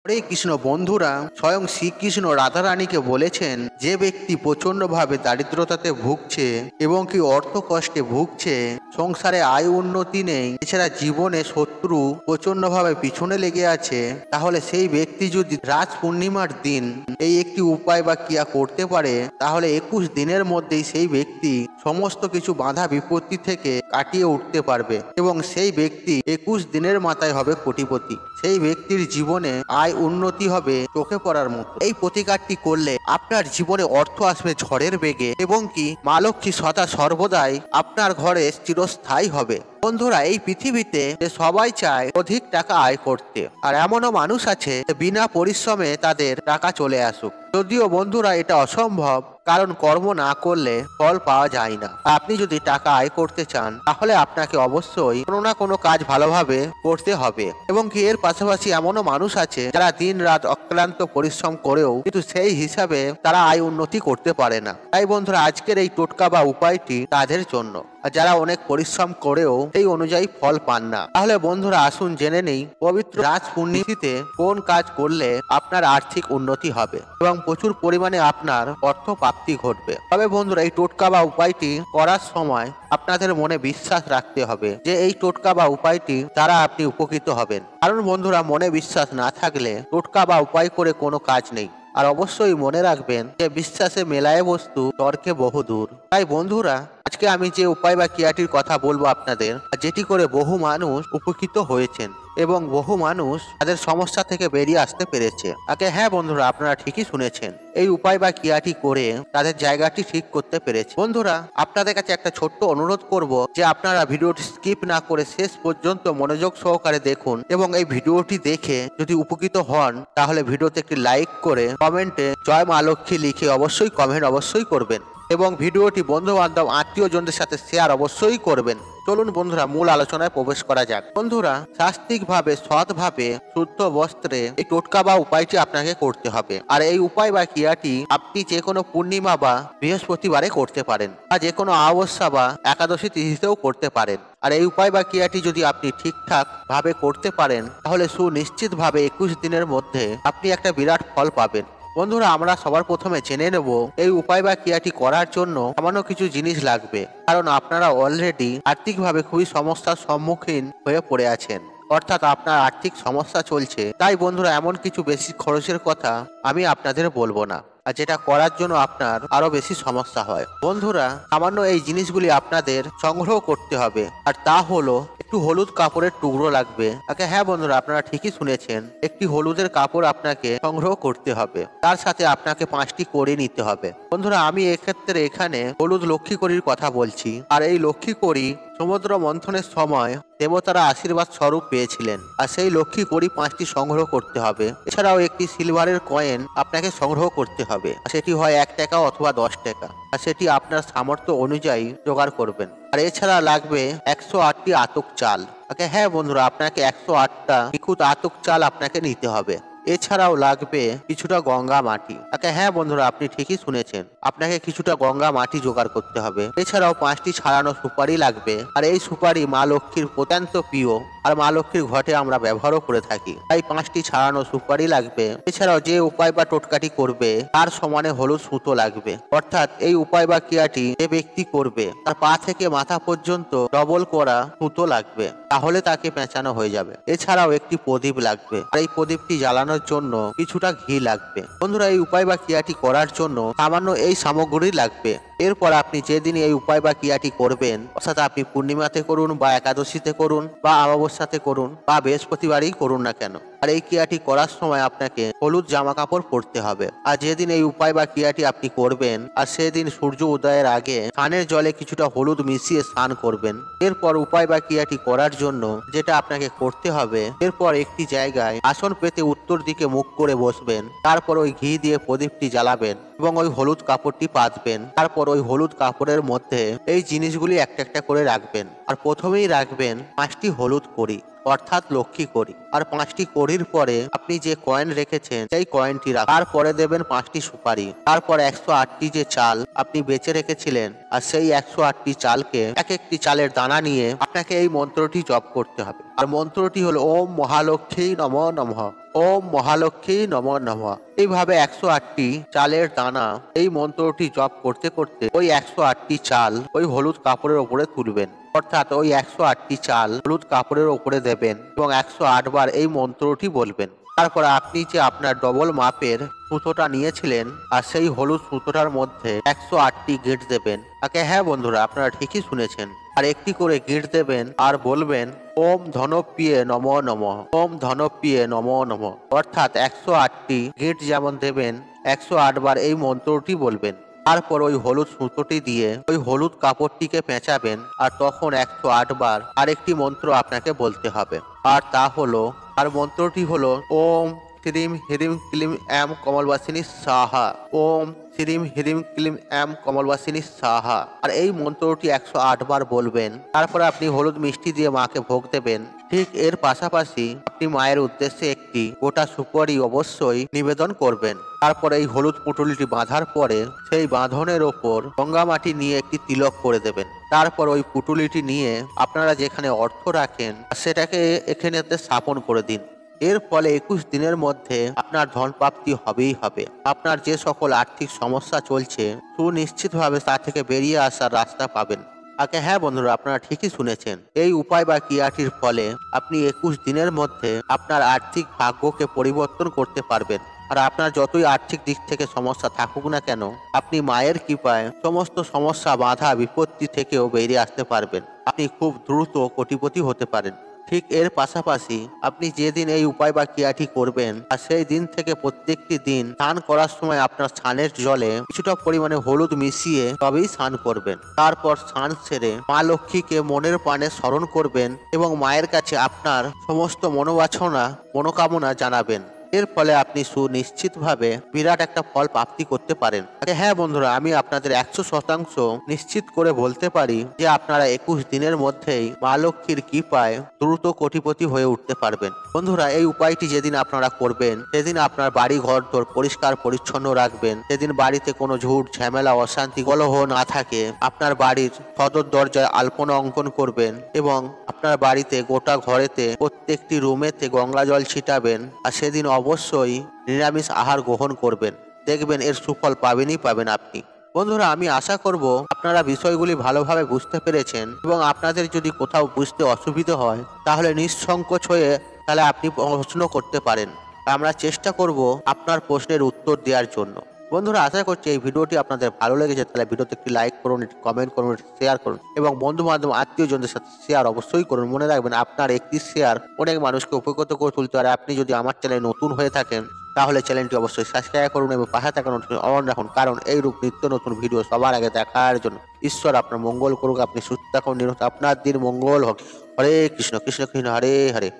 হরে কৃষ্ণ বন্ধুরা, স্বয়ং শ্রীকৃষ্ণ রাধারানীকে বলেছেন, যে ব্যক্তি প্রচণ্ডভাবে দারিদ্রতাতে ভুগছে এবং কি অর্থ কষ্টে ভুগছে, সংসারে আয় উন্নতি নেই, এছাড়া জীবনে শত্রু প্রচণ্ডভাবে পিছনে লেগে আছে, তাহলে সেই ব্যক্তি যদি রাজ পূর্ণিমার দিন এই একটি উপায় বা ক্রিয়া করতে পারে, তাহলে 21 দিনের মধ্যেই সেই ব্যক্তি সমস্ত কিছু বাধা বিপত্তি থেকে কাটিয়ে উঠতে পারবে এবং সেই ব্যক্তি 21 দিনের মাথায় হবে কোটিপতি। সেই ব্যক্তির জীবনে আয় উন্নতি হবে চোখে পড়ার মতো। এই প্রতিকারটি করলে আপনার জীবনে অর্থ আসবে ঝড়ের বেগে এবং কি মা লক্ষ্মী সদা সর্বদাই আপনার ঘরে চিরস্থায়ী হবে। বন্ধুরা, এই পৃথিবীতে সবাই চায় অধিক টাকা আয় করতে, আর এমনও মানুষ আছে বিনা পরিশ্রমে তাদের টাকা চলে আসুক। যদিও বন্ধুরা এটা অসম্ভব, কারণ কর্ম না করলে ফল পাওয়া যায় না। আপনি যদি টাকা আয় করতে চান, তাহলে আপনাকে অবশ্যই কোনো না কোনো কাজ ভালোভাবে করতে হবে এবং কি এর পাশাপাশি এমনও মানুষ আছে যারা দিন রাত অক্লান্ত পরিশ্রম করেও কিন্তু সেই হিসাবে তারা আয় উন্নতি করতে পারে না। তাই বন্ধুরা, আজকের এই টোটকা বা উপায়টি তাদের জন্য, আর যারা অনেক পরিশ্রম করেও সেই অনুযায়ী ফল পান না। তাহলে বন্ধুরা, আসুন জেনে নেই পবিত্র রাজ পূর্ণিমাতে কোন কাজ করলে আপনার আর্থিক উন্নতি হবে এবং প্রচুর পরিমাণে আপনার অর্থ প্রাপ্তি ঘটবে। তবে বন্ধুরা, এই টোটকা বা উপায়টি করার সময় আপনাদের মনে বিশ্বাস রাখতে হবে যে এই টোটকা বা উপায়টি দ্বারা আপনি উপকৃত হবেন। কারণ বন্ধুরা, মনে বিশ্বাস না থাকলে টোটকা বা উপায় করে কোনো কাজ নেই। আর অবশ্যই মনে রাখবেন যে বিশ্বাসে মেলায় বস্তু তর্কে বহুদূর। তাই বন্ধুরা, আজকে আমি যে উপায় বা ক্রিয়াটির কথা বলবো আপনাদের, যেটি করে বহু মানুষ উপকৃত হয়েছেন এবং বহু মানুষ তাদের সমস্যা থেকে বেরিয়ে আসতে পেরেছে। হ্যাঁ বন্ধুরা, আপনারা ঠিকই শুনেছেন, এই উপায় বা ক্রিয়াটি করে তাদের জায়গাটি ঠিক করতে পেরেছে। বন্ধুরা, আপনাদের কাছে একটা ছোট্ট অনুরোধ করব যে আপনারা ভিডিওটি স্কিপ না করে শেষ পর্যন্ত মনোযোগ সহকারে দেখুন এবং এই ভিডিওটি দেখে যদি উপকৃত হন, তাহলে ভিডিওতে একটি লাইক করে কমেন্টে জয় মা লক্ষ্মী লিখে অবশ্যই কমেন্ট অবশ্যই করবেন এবং ভিডিওটি বন্ধু বান্ধব আত্মীয়জনদের সাথে শেয়ার অবশ্যই করবেন। চলুন বন্ধুরা, মূল আলোচনায় প্রবেশ করা যাক। বন্ধুরা, শাস্ত্রিকভাবে সৎভাবে শুদ্ধ বস্ত্রে এই টোটকা বা উপায়টি আপনাকে করতে হবে। আর এই উপায় বা ক্রিয়াটি আপনি যে কোনো পূর্ণিমা বা বৃহস্পতিবারে করতে পারেন, বা যে কোনো অমাবস্যা বা একাদশী তিথিতেও করতে পারেন। আর এই উপায় বা ক্রিয়াটি যদি আপনি ঠিকঠাক ভাবে করতে পারেন, তাহলে সুনিশ্চিত ভাবে 21 দিনের মধ্যে আপনি একটা বিরাট ফল পাবেন। বন্ধুরা, আমরা সবার প্রথমে জেনে নেব এই উপায় বা ক্রিয়াটি করার জন্য সামান্য কিছু জিনিস লাগবে, কারণ আপনারা অলরেডি আর্থিকভাবে খুবই সমস্যার সম্মুখীন হয়ে পড়ে আছেন, অর্থাৎ আপনার আর্থিক সমস্যা চলছে। তাই বন্ধুরা, এমন কিছু বেশি খরচের কথা আমি আপনাদের বলবো না, আর যেটা করার জন্য আপনার আরো বেশি সমস্যা হয়। বন্ধুরা, সামান্য এই জিনিসগুলি আপনাদের সংগ্রহ করতে হবে, আর তা হলো একটু হলুদ কাপড়ের টুকরো লাগবে। হ্যাঁ বন্ধুরা, আপনারা ঠিকই শুনেছেন, একটি হলুদের কাপড় আপনাকে সংগ্রহ করতে হবে। তার সাথে আপনাকে 5টি কড়ি নিতে হবে। বন্ধুরা, আমি এক্ষেত্রে এখানে হলুদ লক্ষ্মী কড়ির কথা বলছি। আর এই লক্ষ্মী কড়ি সমুদ্র মন্থনের সময় দেবতারা আশীর্বাদ স্বরূপ পেয়েছিলেন, আর সেই লক্ষ্মী কড়ি 5টি সংগ্রহ করতে হবে। এছাড়াও একটি সিলভারের কয়েন আপনাকে সংগ্রহ করতে হবে, সেটি হয় 1 টাকা অথবা 10 টাকা, আর সেটি আপনার সামর্থ্য অনুযায়ী জোগাড় করবেন। আর এছাড়া লাগবে 108টি আতক চাল। হ্যাঁ বন্ধুরা, আপনাকে 108টা নিখুঁত আতক চাল আপনাকে নিতে হবে। এছাড়াও লাগবে কিছুটা গঙ্গা মাটি। হ্যাঁ বন্ধুরা, আপনি ঠিকই শুনেছেন, আপনাকে কিছুটা গঙ্গা মাটি জোগাড় করতে হবে। এছাড়াও 5টি ছাড়ানো সুপারি লাগবে, আর এই সুপারি মা লক্ষ্মীর অত্যন্ত প্রিয়, আর মা লক্ষ্মীর ঘটে আমরা ব্যবহারও করে থাকি, তাই 5টি ছাড়ানো সুপারি লাগবে। এছাড়াও যে উপায় বা টোটকাটি করবে তার সমানে হলুদ সুতো লাগবে, অর্থাৎ এই উপায় বা ক্রিয়াটি যে ব্যক্তি করবে তার পা থেকে মাথা পর্যন্ত ডবল করা সুতো লাগবে, তাহলে তাকে পেঁচানো হয়ে যাবে। এছাড়াও একটি প্রদীপ লাগবে, আর এই প্রদীপটি জ্বালানোর জন্য কিছুটা ঘি লাগবে। বন্ধুরা, এই উপায় বা ক্রিয়াটি করার জন্য সামান্য এই সামগ্রী লাগবে। এরপর আপনি যেদিন এই উপায় বা ক্রিয়াটি করবেন, অর্থাৎ আপনি পূর্ণিমাতে করুন বা একাদশীতে করুন বা অমাবস্যাতে করুন বা বৃহস্পতিবারই করুন না কেন, আর এই ক্রিয়াটি করার সময় আপনাকে হলুদ জামা কাপড় পরতে হবে। আর যেদিন এই উপায় বা ক্রিয়াটি আপনি করবেন, আর সেদিন সূর্য উদয়ের আগে স্নানের জলে কিছুটা হলুদ মিশিয়ে স্নান করবেন। এরপর উপায় বা ক্রিয়াটি করার জন্য যেটা আপনাকে করতে হবে, এরপর একটি জায়গায় আসন পেতে উত্তর দিকে মুখ করে বসবেন। তারপর ওই ঘি দিয়ে প্রদীপটি জ্বালাবেন এবং ওই হলুদ কাপড়টি পাতবেন। তারপর ওই হলুদ কাপড়ের মধ্যে এই জিনিসগুলি একটা একটা করে রাখবেন। আর প্রথমেই রাখবেন 5টি হলুদ কড়ি, অর্থাৎ লক্ষ্মী কড়ি। আর 5টি কড়ির পরে আপনি যে কয়েন রেখেছেন সেই কয়েনটি রাখবেন। তারপরে দেবেন 5টি সুপারি। তারপর 108টি যে চাল আপনি বেঁচে রেখেছিলেন, আর সেই 108টি চালকে এক একটি চালের দানা নিয়ে আপনাকে এই মন্ত্রটি জপ করতে হবে। আর মন্ত্রটি হলো ওম মহালক্ষ্মী নমঃ নমঃ, ওম মহালক্ষ্মী নমঃ নমঃ। এইভাবে 108টি চালের দানা এই মন্ত্রটি জপ করতে করতে ওই 108টি চাল ওই হলুদ কাপড়ের উপরে তুলবেন, অর্থাৎ ওই 108টি চাল হলুদ কাপড়ের উপরে দেবেন এবং 108 বার এই মন্ত্রটি বলবেন। তারপর আপনি যে আপনার ডবল মাপের সুতোটা নিয়েছিলেন আর সেই হলুদ সুতোটার মধ্যে 108টি গিঁট দেবেন। তাকে হ্যাঁ বন্ধুরা, আপনারা ঠিকই শুনেছেন। আর একটি করে গিঁট দেবেন আর বলবেন ওম ধনপ্রিয়ে নমঃ নমঃ, ওম ধনপ্রিয়ে নমঃ নমঃ। অর্থাৎ 108টি গিঁট যেমন দেবেন 108 বার এই মন্ত্রটি বলবেন। তারপর ওই হলুদ সুতোটি দিয়ে ওই হলুদ কাপড়টিকে পেঁচাবেন আর তখন 108 বার আরেকটি মন্ত্র আপনাকে বলতে হবে। আর তা হলো, আর মন্ত্রটি হলো ওম শ্রীম হ্রিম ক্লিম এম কমলবাসিনী সাহা, ওম শ্রীম হ্রিম ক্লিম এম কমলবাসিনী সাহা। আর এই মন্ত্রটি 108 বার বলবেন। তারপরে আপনি হলুদ মিষ্টি দিয়ে মাকে ভোগ দেবেন। ঠিক এর পাশাপাশি আপনি মায়ের উদ্দেশ্যে একটি গোটা সুপারি অবশ্যই নিবেদন করবেন। তারপরে এই হলুদ পুঁটুলিটি বাঁধার পরে সেই বাঁধনের ওপর গঙ্গা মাটি নিয়ে একটি তিলক করে দেবেন। তারপর ওই পুঁটুলিটি নিয়ে আপনারা যেখানে অর্থ রাখেন সেটাকে এখানে স্থাপন করে দিন। এর ফলে 21 দিনের মধ্যে আপনার ধন প্রাপ্তি হবেই হবে। আপনার যে সকল আর্থিক সমস্যা চলছে সুনিশ্চিতভাবে তা থেকে বেরিয়ে আসার রাস্তা পাবেন। আগে হ্যাঁ বন্ধুরা, আপনারা ঠিকই শুনেছেন। এই উপায় বা ক্রিয়াটির ফলে আপনি 21 দিনের মধ্যে আপনার আর্থিক ভাগ্যকে পরিবর্তন করতে পারবেন। আর আপনার যতই আর্থিক দিক থেকে সমস্যা থাকুক না কেন, আপনি মায়ের কৃপায় সমস্ত সমস্যা বাধা বিপত্তি থেকেও বেরিয়ে আসতে পারবেন। আপনি খুব দ্রুত কোটিপতি হতে পারেন। ঠিক এর পাশাপাশি আপনি যেদিন এই উপায় বা ক্রিয়াটি করবেন আর সেই দিন থেকে প্রত্যেকটি দিন স্নান করার সময় আপনার স্নানের জলে কিছুটা পরিমাণে হলুদ মিশিয়ে তবেই স্নান করবেন। তারপর স্নান সেরে মা লক্ষ্মীকে মনের প্রাণে স্মরণ করবেন এবং মায়ের কাছে আপনার সমস্ত মনোকামনা জানাবেন। এর ফলে আপনি সুনিশ্চিতভাবে বিরাট একটা ফল প্রাপ্তি করতে পারেন। হ্যাঁ বন্ধুরা, আমি আপনাদের 100% নিশ্চিত করে বলতে পারি যে আপনারা 21 দিনের মধ্যেই মা লক্ষ্মীর কৃপায় দ্রুত কোটিপতি হয়ে উঠতে পারবেন। বন্ধুরা, এই উপায়টি যেদিন আপনারা করবেন সেদিন আপনার বাড়ি ঘর দোর পরিষ্কার পরিচ্ছন্ন রাখবেন। সেদিন বাড়িতে কোনো ঝুট ঝামেলা অশান্তি কলহ না থাকে। আপনার বাড়ির সদর দরজায় আলপনা অঙ্কন করবেন এবং আপনার বাড়িতে গোটা ঘরেতে প্রত্যেকটি রুমেতে গঙ্গা জল ছিটাবেন। আর সেদিন অবশ্যই নিরামিষ আহার গ্রহণ করবেন। দেখবেন এর সুফল পাবেনই পাবেন আপনি। বন্ধুরা, আমি আশা করব আপনারা বিষয়গুলি ভালোভাবে বুঝতে পেরেছেন এবং আপনাদের যদি কোথাও বুঝতে অসুবিধা হয় তাহলে নিঃসংকোচ হয়ে তাহলে আপনি প্রশ্ন করতে পারেন। আমরা চেষ্টা করব আপনার প্রশ্নের উত্তর দেওয়ার জন্য। বন্ধুরা, আশা করছি এই ভিডিওটি আপনাদের ভালো লেগেছে। তাহলে ভিডিওতে একটি লাইক করুন, একটি কমেন্ট করুন, একটি শেয়ার করুন এবং বন্ধু বান্ধব আত্মীয়জনদের সাথে শেয়ার অবশ্যই করুন। মনে রাখবেন, আপনার একটি শেয়ার অনেক মানুষকে উপকৃত করে তুলতে পারে। আপনি যদি আমার চ্যানেলে নতুন হয়ে থাকেন তাহলে চ্যানেলটি অবশ্যই সাবস্ক্রাইব করুন এবং পাশে থাকা নোটিফিকেশন অন রাখুন, কারণ এইরূপ নিত্য নতুন ভিডিও সবার আগে দেখার জন্য। ঈশ্বর আপনার মঙ্গল করুক, আপনি সুস্থ থাকুন, আপনার দিন মঙ্গল হোক। হরে কৃষ্ণ কৃষ্ণ কৃষ্ণ হরে হরে।